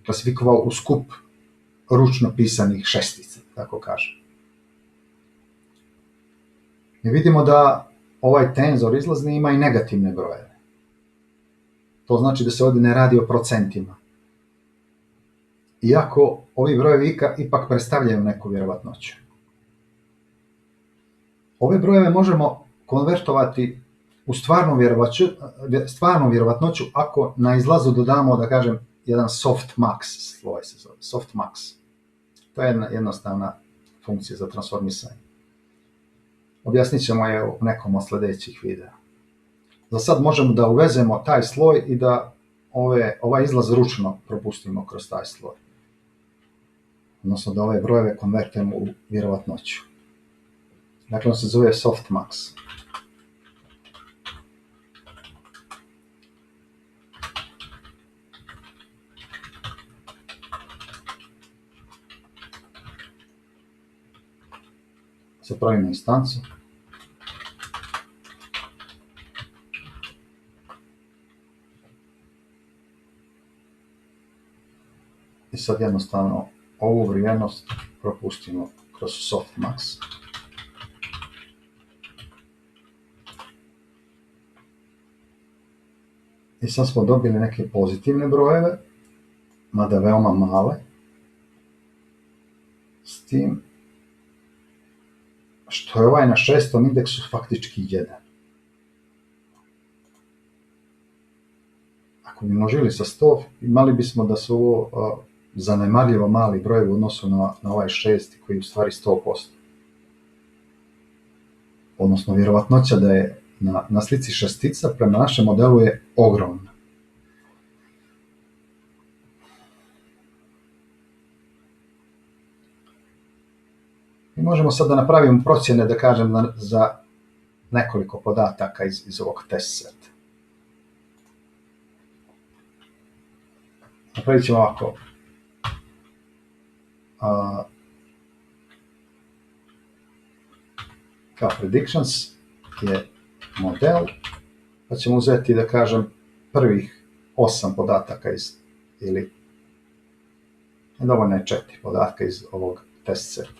A: klasifikovao u skup ručno pisanih šestica, tako kažem. Mi vidimo da ovaj tenzor izlazni ima i negativne brojeve. To znači da se ovdje ne radi o procentima. Iako ovi brojevi ipak predstavljaju neku vjerovatnoću. Ove brojeve možemo konvertovati u stvarnu vjerovatnoću ako na izlazu dodamo, da kažem, jedan softmax sloj se zove, softmax. To je jedna jednostavna funkcija za transformisanje. Objasnit ćemo je u nekom od sljedećih videa. Za sad možemo da uvezemo taj sloj i da ovaj izlaz ručno propustimo kroz taj sloj. Odnosno da ove brojeve konvertujemo u vjerovatnoću. Dakle, on se zove softmax. Zapravimo instancu. I sad jednostavno ovu vrijednost propustimo kroz softmax. I sad smo dobili neke pozitivne brojeve, mada veoma male, s tim što je ovaj na 6. indeksu faktički 1. Ako bi množili sa 100, imali bismo da su ovo zanemarljivo mali brojevi u odnosu na ovaj 6. koji je u stvari 100%. Odnosno, vjerovatnoća da je na slici šestica prema našem modelu je ogromna. I možemo sad da napravimo procjene, da kažem, za nekoliko podataka iz ovog test seta. Napravit ćemo ovako. Kao predictions je model, pa ćemo uzeti, da kažem, prvih 8 podataka ili dovoljno je 4 podatka iz ovog test seta.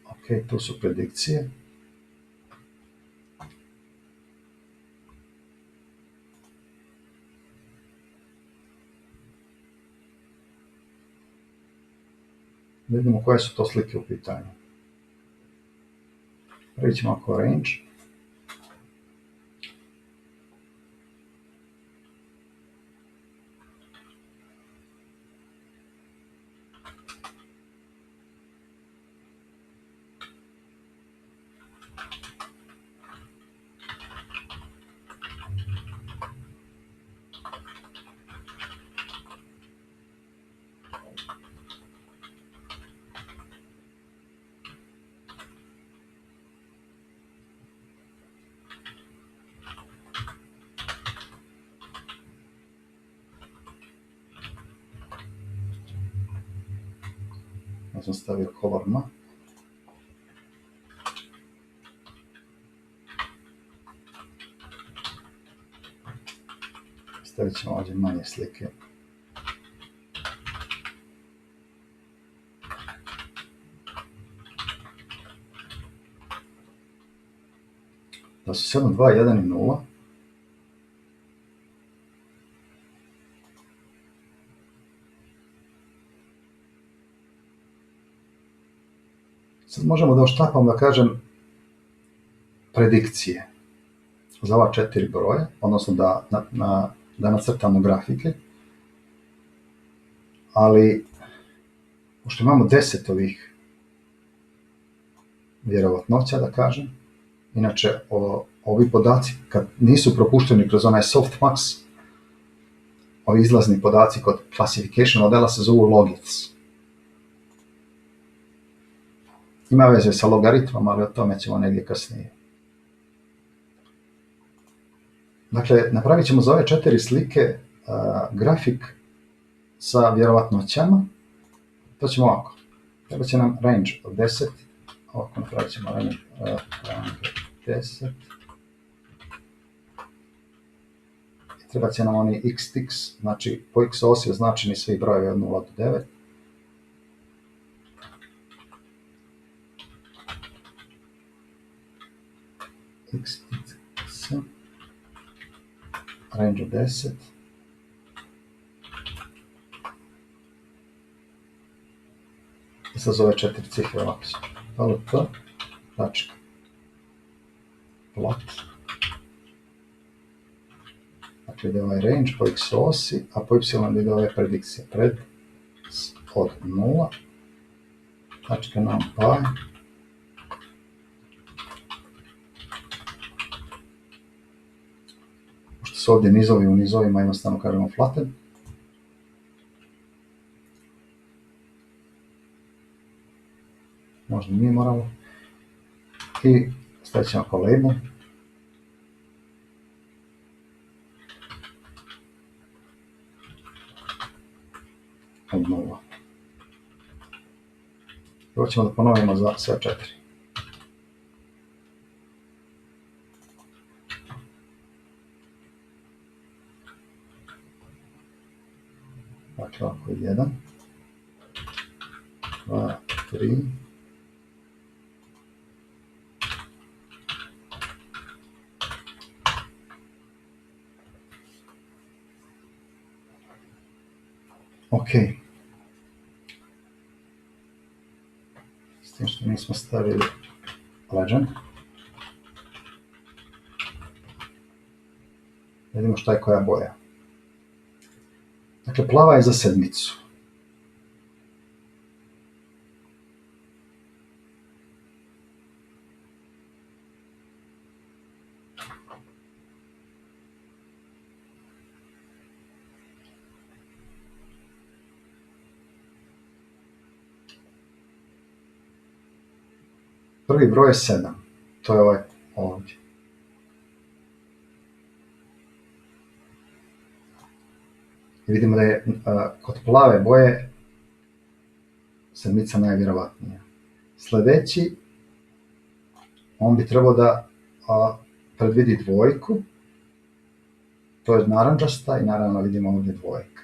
A: Ok, tu su predikcije. Vidimo koje su to slike u pitanju. Prvi ćemo ako range. Ja sam stavio color map. Stavit ćemo ovdje manje slike. Da su 7, 2, 1 i 0. Sad možemo da oštapamo, da kažem, predikcije. za ova 4 broja, odnosno da nacrtamo grafike, ali pošto imamo 10 ovih vjerovatnoća, da kažem, inače ovi podaci kad nisu propušteni kroz onaj softmax, ovi izlazni podaci kod classification modela se zovu logits. Ima veze sa logaritmom, ali o tome ćemo negdje kasnije. Dakle, napravit ćemo za ove 4 slike grafik sa vjerovatnoćama. To ćemo ovako. Treba će nam range od 10. Ovako napravit ćemo range 10. I treba će nam oni x, znači po x osi označeni svi brojevi od 0 do 9. X, range od 10. I sad zove 4 cifre ovako. LT, tačka, plot. Dakle, ide ovaj range po x osi, a po y ide ove predikcije. Pred od 0, tačka numpy, pošto su ovdje nizovi u nizovima, jednostavno kažemo flatten. Možda nije moralo. I stavit ćemo kao label. Od 0. Ovo ćemo da ponovimo za sve 4. Dakle, ovako 1, 2, 3, ok. S tim što nismo stavili legend. Vidimo šta je koja boja. Dakle, plava je za sedmicu. Prvi broj je 7. To je ovaj ovdje. I vidimo da je kod plave boje sedmica najvjerovatnija. Sljedeći, on bi trebao da predvidi dvojku. To je narančasta i naravno vidimo ovdje dvojka.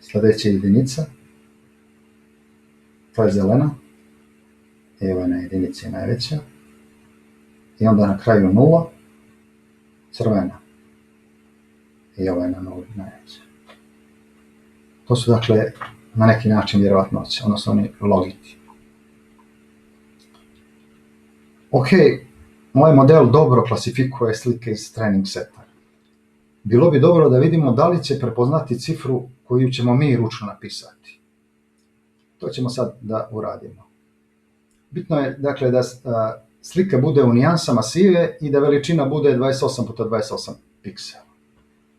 A: Sljedeća je jedinica. To je zelena. I ova na jedinici je najveća. I onda na kraju 0. Crvena. I ova je na 0 najveća. To su dakle na neki način vjerovatnoće, odnosno oni logiti. Ok, ovaj model dobro klasifikuje slike iz training seta. Bilo bi dobro da vidimo da li će prepoznati cifru koju ćemo mi ručno napisati. To ćemo sad da uradimo. Bitno je dakle da slika bude u nijansama sive i da veličina bude 28x28 piksela.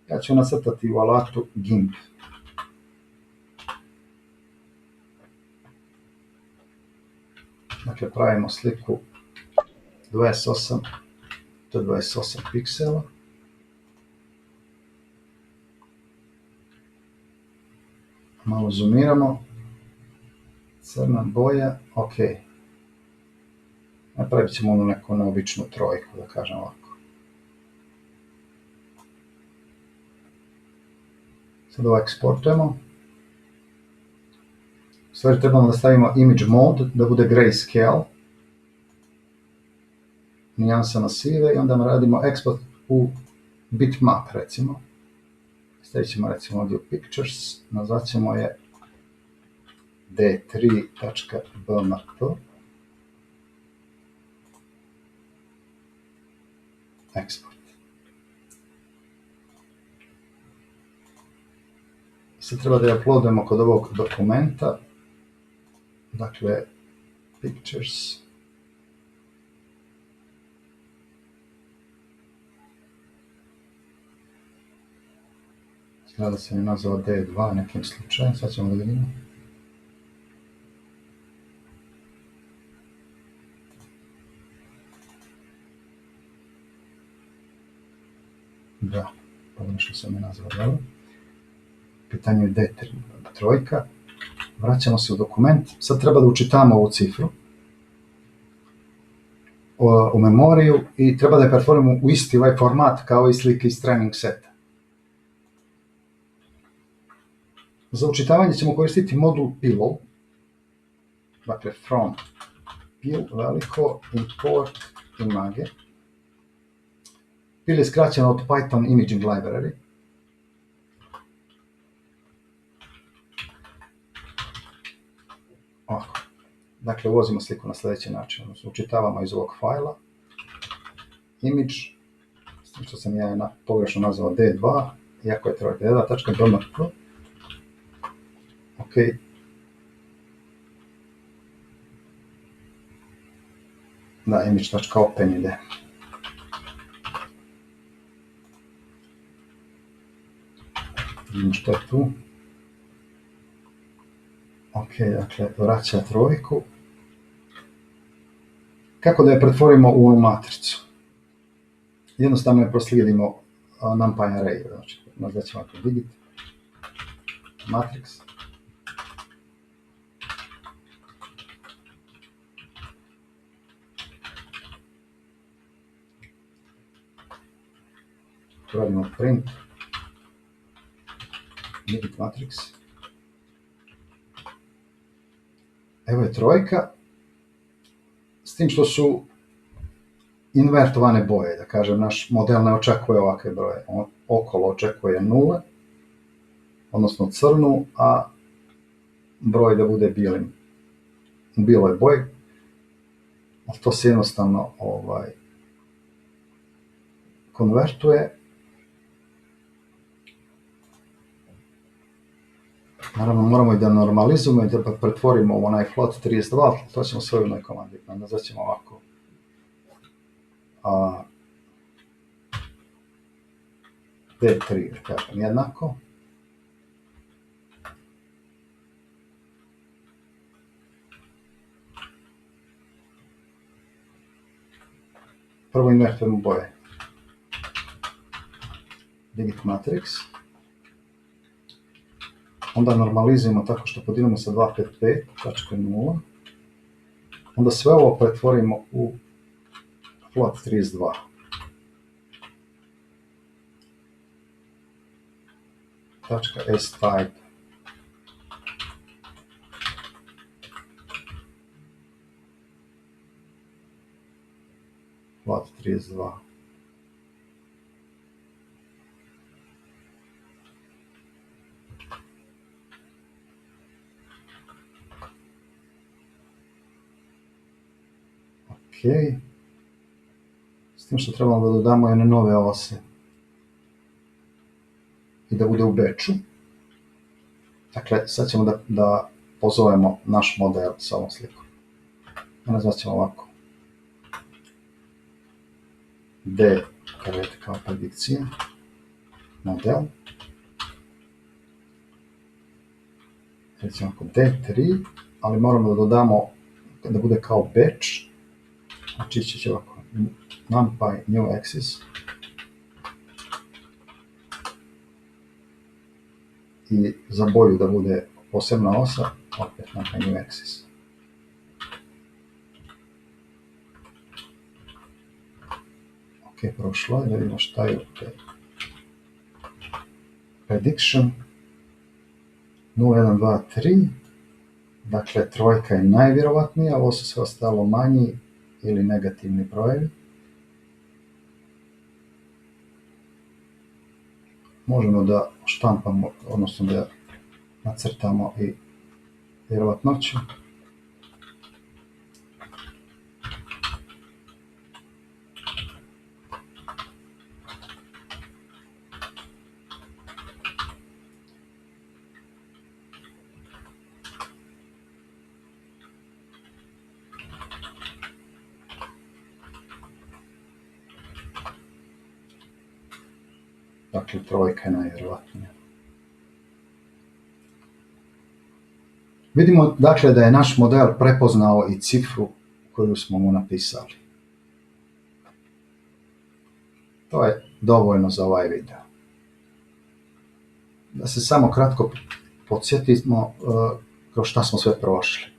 A: Ja ću nacrtati u alatu GIMP. Dakle, pravimo sliku 28x28 piksela. Malo zoomiramo. Crna boja, ok. Napravit ćemo onu neku neobičnu trojku, da kažem ovako. Sad ovo eksportujemo. U stvari trebamo da stavimo image mode, da bude grayscale. Nijansama sive i onda radimo export u bitmap, recimo. Stavit ćemo recimo ovdje u pictures, nazvat ćemo je d3.bmp. Export. Sad treba da je uploadujemo kod ovog dokumenta. Dakle, Pictures. Sada se mi nazva D2 nekim slučajem, sad ćemo da vidimo. Da, pogrešno sam je nazvao, dobro. Pitanje je D3, trojka. Vraćamo se u dokument. Sad treba da učitamo ovu cifru u memoriju i treba da je pretvorimo u isti ovaj format kao i slike iz training seta. Za učitavanje ćemo koristiti modul pillow, dakle from pill veliko import image. Pill je skraćeno od Python Imaging Library. Ovako. Dakle, uvozimo sliku na sljedeći način. Učitavamo iz ovog fajla image, s tim što sam ja pogrešno nazvao D2, iako je trojka D2.mrk. Ok. Da, image.open ide. Vidimo što je tu. Ok, dakle, vraća trojku. Kako da je pretvorimo u onu matricu? Jednostavno je proslijedimo NumPy array, znači nazvat ćemo ako digit matrix. Radimo print digit matrix. Evo je trojka, s tim što su invertovane boje, da kažem, naš model ne očekuje ovakve broje. On okolo očekuje nule, odnosno crnu, a broj da bude bijelim, u bijeloj boji. Ali to se jednostavno konvertuje. Naravno, moramo i da normalizujemo i da pretvorimo u onaj float 32, to ćemo sve u jednoj komandi. Nazvat ćemo ovako. D3, da kažem, jednako. Prvo invertujemo boje. Digit matrix. Onda normalizujemo tako što podijelimo sa 255.0. Onda sve ovo pretvorimo u float 32. .s-type. Float 32. Ok. S tim što trebamo da dodamo jedne nove ose i da bude u batchu. Dakle, sad ćemo da pozovemo naš model sa ovom slikom. Nazvat ćemo ovako. D, kao predikcija, model. Recimo ako D3, ali moramo da dodamo da bude kao batch. Znači ići će ovako, NumPy new axis. I za boju da bude posebna osa, opet NumPy new axis. Ok, prošlo je, da vidimo šta je prediction 0, 1, 2, 3. Dakle, trojka je najvjerovatnija, ovo su sve ostalo manji ili negativni brojevi. Možemo da štampamo, odnosno da nacrtamo i vjerovatnoću. Dakle, trojka je najvjerovatnija. Vidimo dakle da je naš model prepoznao i cifru koju smo mu napisali. To je dovoljno za ovaj video. Da se samo kratko podsjetimo kroz šta smo sve prošli.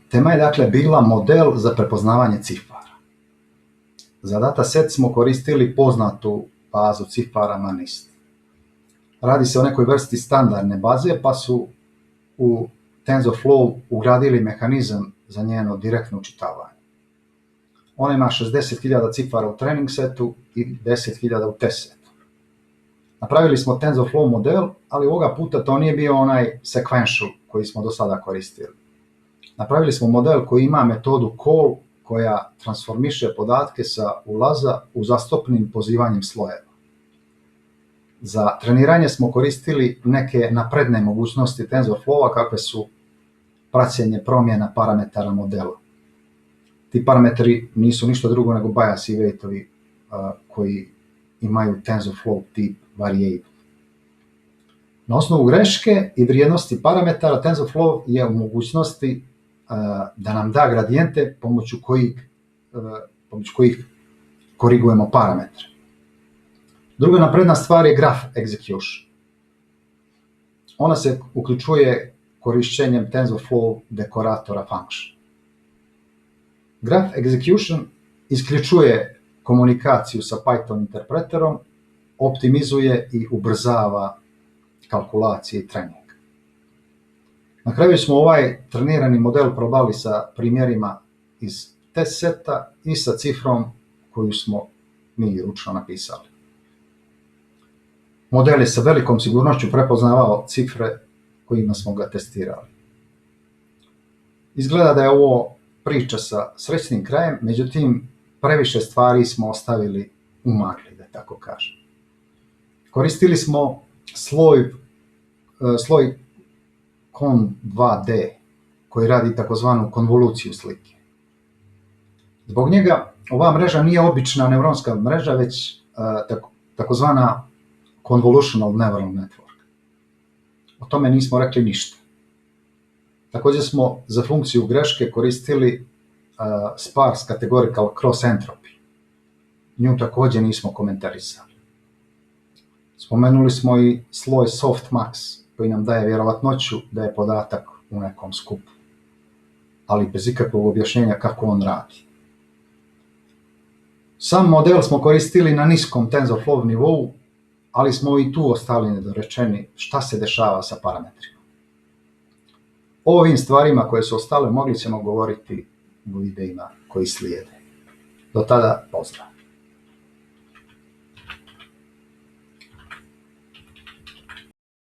A: Tema je dakle bila model za prepoznavanje cifara. Za dataset smo koristili poznatu bazu cifara MANIST. Radi se o nekoj vrsti standardne baze, pa su u TensorFlow ugradili mehanizam za njeno direktno učitavanje. Ona ima 60.000 cifara u training setu i 10.000 u test setu. Napravili smo TensorFlow model, ali ovoga puta to nije bio onaj sequential koji smo do sada koristili. Napravili smo model koji ima metodu call koja transformiše podatke sa ulaza uzastopnim pozivanjem slojeva. Za treniranje smo koristili neke napredne mogućnosti TensorFlowa kakve su praćenje promjena parametara modela. Ti parametri nisu ništa drugo nego bias i weightovi koji imaju TensorFlow tip variable. Na osnovu greške i vrijednosti parametara TensorFlow je u mogućnosti da nam da gradijente pomoću kojih korigujemo parametre. Druga napredna stvar je graph execution. Ona se uključuje korišćenjem TensorFlow dekoratora function. Graph execution isključuje komunikaciju sa Python interpreterom, optimizuje i ubrzava kalkulacije i trening. Na kraju smo ovaj trenirani model probali sa primjerima iz test seta i sa cifrom koju smo mi ručno napisali. Model je sa velikom sigurnošću prepoznavao cifre kojima smo ga testirali. Izgleda da je ovo priča sa srećnim krajem, međutim previše stvari smo ostavili u magli, da tako kažem. Koristili smo sloj Con2D koji radi takozvanu konvoluciju slike. Zbog njega ova mreža nije obična neuronska mreža, već takozvana convolutional neural network. O tome nismo rekli ništa. Također smo za funkciju greške koristili sparse categorical cross entropy. Nju također nismo komentarisali. Spomenuli smo i sloj softmax koji nam daje vjerovatnoću da je podatak u nekom skupu, ali bez ikakvog objašnjenja kako on radi. Sam model smo koristili na niskom TensorFlow nivou, ali smo i tu ostali nedorečeni šta se dešava sa parametrima. O ovim stvarima koje su ostale mogli ćemo govoriti u videima koji slijede. Do tada, pozdrav!